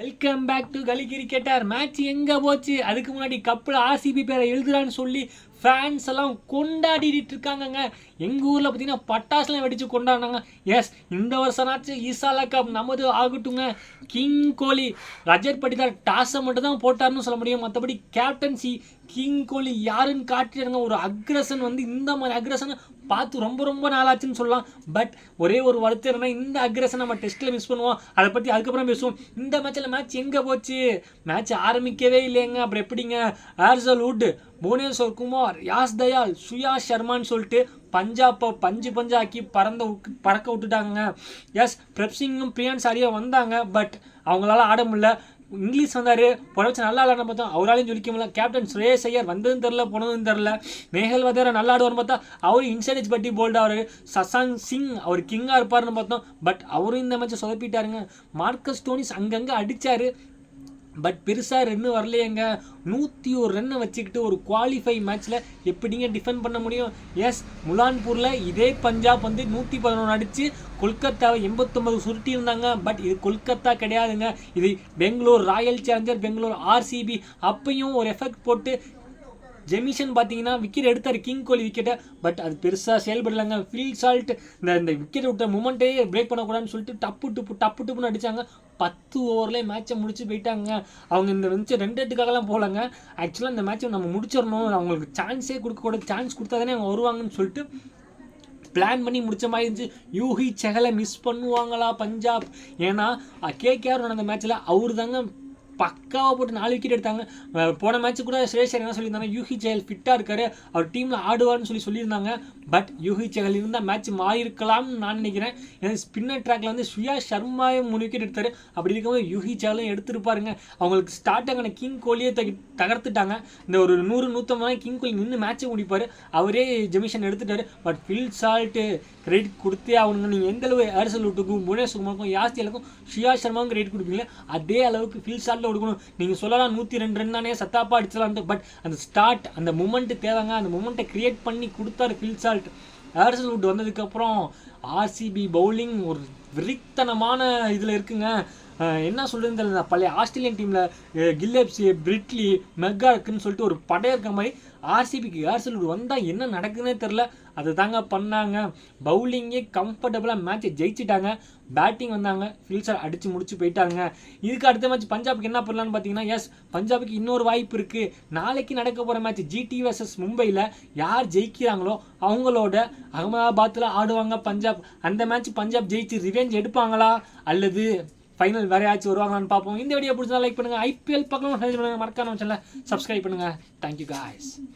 Welcome back to கலி cricketer. Match எங்கே போச்சு? அதுக்கு முன்னாடி கப்பில் ஆர்சிபி பேரை எழுதுறான்னு சொல்லி ஃபேன்ஸ் எல்லாம் கொண்டாடிட்டு இருக்காங்கங்க. எங்கள் ஊரில் பார்த்தீங்கன்னா பட்டாசுலாம் வெடித்து கொண்டாடினாங்க. எஸ், இந்த வருஷம்னாச்சு ஈசாலா கப் நமது ஆகட்டுங்க. கிங் கோலி, ரஜத் பட்டிதார் டாஸை மட்டும் தான் போட்டார்னு சொல்ல முடியும். மற்றபடி கேப்டன்சி கிங் கோலி யாருன்னு காட்டிடுங்க. ஒரு அக்ரஷன் வந்து இந்த மாதிரி அக்ரஷனை பார்த்து ரொம்ப ரொம்ப நாளாச்சுன்னு சொல்லலாம். பட் ஒரே ஒரு வருத்தம் என்னன்னா, இந்த அக்ரஷன் நம்ம டெஸ்ட்டில் மிஸ் பண்ணுவோம். அதை பற்றி அதுக்கப்புறம் பேசுவோம். இந்த மேட்ச் எங்கே போச்சு? மேட்ச் ஆரம்பிக்கவே இல்லைங்க. அப்புறம் எப்படிங்க ஹேசல்வுட், புவனேஸ்வர் குமார், யாஸ் தயால், சுயா சர்மான்னு சொல்லிட்டு பஞ்சாப்பை பஞ்சாக்கி பறக்க விட்டுட்டாங்க. எஸ், பிரப்சிங்கும் பிரியான்ஸ் ஆடியோ வந்தாங்க. பட் அவங்களால ஆட முடியல. இங்கிலீஷ் வந்தார், புறவச்சு நல்லா ஆடணும் பார்த்தோம். அவராலையும் சொல்லிக்க முடியல. கேப்டன் ஸ்ரேயஸ் ஐயர் வந்ததும் தெரில, போனதும் தெரில. மேகல் வதேரா நல்லா ஆடுவார்னு பார்த்தா அவர் இன்சைடேஜ் பட்டி போல்ட் ஆவார். சசாங் சிங் அவர் கிங்காக இருப்பார்னு பார்த்தோம். பட் அவரும் இந்த மேட்சை சொதப்பிட்டாருங்க. மார்க்கஸ் டோனிஸ் அங்கங்கே அடித்தார். பட் பெருசாக ரன்னு வரலையேங்க. 101 ரன்னை வச்சுக்கிட்டு ஒரு குவாலிஃபை மேட்ச்சில் எப்படிங்க டிஃபெண்ட் பண்ண முடியும்? எஸ், முலான்பூரில் இதே பஞ்சாப் வந்து 111 அடித்து கொல்கத்தாவை 89 சுருட்டி இருந்தாங்க. பட் இது கொல்கத்தா கிடையாதுங்க. இது Bangalore Royal Challenger Bangalore RCB. அப்பையும் ஒரு எஃபெக்ட் போட்டு ஜெமிஷன் பார்த்தீங்கன்னா விக்கெட் எடுத்தார், கிங் கோலி விக்கெட்டை. பட் அது பெருசாக செயல்படலைங்க. ஃபீல் சால்ட் இந்த விக்கெட் விட்ட மூமெண்ட்டே பிரேக் பண்ணக்கூடாதுன்னு சொல்லிட்டு டப்பு டுப்புன்னு அடித்தாங்க. 10 ஓவர்லேயே மேட்சை முடிச்சு போயிட்டாங்க. அவங்க இந்த வந்து 2 8க்காகலாம் போகலங்க. ஆக்சுவலாக இந்த மேட்சை நம்ம முடிச்சிடணும், அவங்களுக்கு சான்ஸே கொடுக்கக்கூடாது, சான்ஸ் கொடுத்தா தானே அவங்க வருவாங்கன்னு சொல்லிட்டு பிளான் பண்ணி முடித்த மாதிரி இருந்துச்சு. யூஹி செஹலை மிஸ் பண்ணுவாங்களா பஞ்சாப்? ஏன்னா கேகேஆர் நடந்த மேட்ச்சில் அவர் தாங்க பக்காவாக போட்டு 4 விக்கெட் எடுத்தாங்க. போன மேட்ச்சு கூட ஸ்ரேஷர் என்ன சொல்லியிருந்தாங்க, யூஹி செஹல் ஃபிட்டாக இருக்காரு, அவர் டீமில் ஆடுவார்னு சொல்லியிருந்தாங்க. பட் யூஹி செஹல் இருந்தால் மேட்ச் மாறியிருக்கலாம்னு நான் நினைக்கிறேன். ஏன்னா ஸ்பின்னர் ட்ராக்ல வந்து சுயா சர்மாவே 3 விக்கெட் எடுத்தார். அப்படி இருக்கும்போது யூஹி செஹலும் எடுத்துருப்பாருங்க. அவங்களுக்கு ஸ்டார்டாக கிங் கோலியே தகர்த்துட்டாங்க. இந்த ஒரு 100-150 கிங் கோலி நின்று மேட்ச்சை முடிப்பார். அவரே ஜெமிஷன் எடுத்துட்டார். பட் ஃபீல் சால்ட்டு கிரெடிட் கொடுத்தே ஆகணுங்க. நீங்கள் எந்த அளவு ஹேசல்வுட்டுக்கும் புவனேஸ்வர் குமாருக்கும் யாஸ்தியாலுக்கும் சுயா சர்மாவுக்கும் கிரெடிட் கொடுப்பீங்களே, அதே அளவுக்கு ஃபீல் சால்ட்டில் கொடுக்கணும். நீங்கள் சொல்லலாம் 102 ரன் தானே சத்தாப்பா அடிச்சலான்ட்டு. பட் அந்த ஸ்டார்ட், அந்த மூமெண்ட்டு தேவைங்க. அந்த மூமெண்ட்டை கிரியேட் பண்ணி கொடுத்தாரு ஃபீல் சால்ட். ஹேசல்வுட் வந்ததுக்கப்புறம் ஆர்சிபி பவுலிங் ஒரு விரித்தனமான இதில் இருக்குங்க. என்ன சொல்கிறதுன்னு தெரியல. பழைய ஆஸ்திரேலியன் டீமில் கில்லப்ஸி, பிரிட்லி, மெக்கார்க்குன்னு சொல்லிட்டு ஒரு படையாக இருக்க மாதிரி ஆர்சிபிக்கு ஹேசல்வுட் வந்தால் என்ன நடக்குதுன்னே தெரில. அது தாங்க பண்ணாங்க. பவுலிங்கே கம்ஃபர்டபுளாக மேட்சை ஜெயிச்சிட்டாங்க. பேட்டிங் வந்தாங்க, ஃபீல்டர் அடித்து முடிச்சு போயிட்டாங்க. இதுக்கு அடுத்த மேட்ச் பஞ்சாபுக்கு என்ன பண்ணலான்னு பார்த்தீங்கன்னா, எஸ், பஞ்சாபுக்கு இன்னொரு வாய்ப்பு இருக்குது. நாளைக்கு நடக்க போகிற மேட்ச் ஜிடி வர்சஸ் மும்பையில் யார் ஜெயிக்கிறாங்களோ அவங்களோட அகமதாபாத்தில் ஆடுவாங்க பஞ்சாப். அந்த மேட்ச் பஞ்சாப் ஜெயிச்சு ரிவெஞ்ச் எடுப்பாங்களா அல்லது ஃபைனல் வேற யாச்சும் வருவாங்களான்னு பார்ப்போம். இந்த வீடியோ பிடிச்சா லைக் பண்ணுங்கள். ஐபிஎல் பார்க்கலாம், மறக்காம சேனலை சப்ஸ்கிரைப் பண்ணுங்கள். Thank you guys.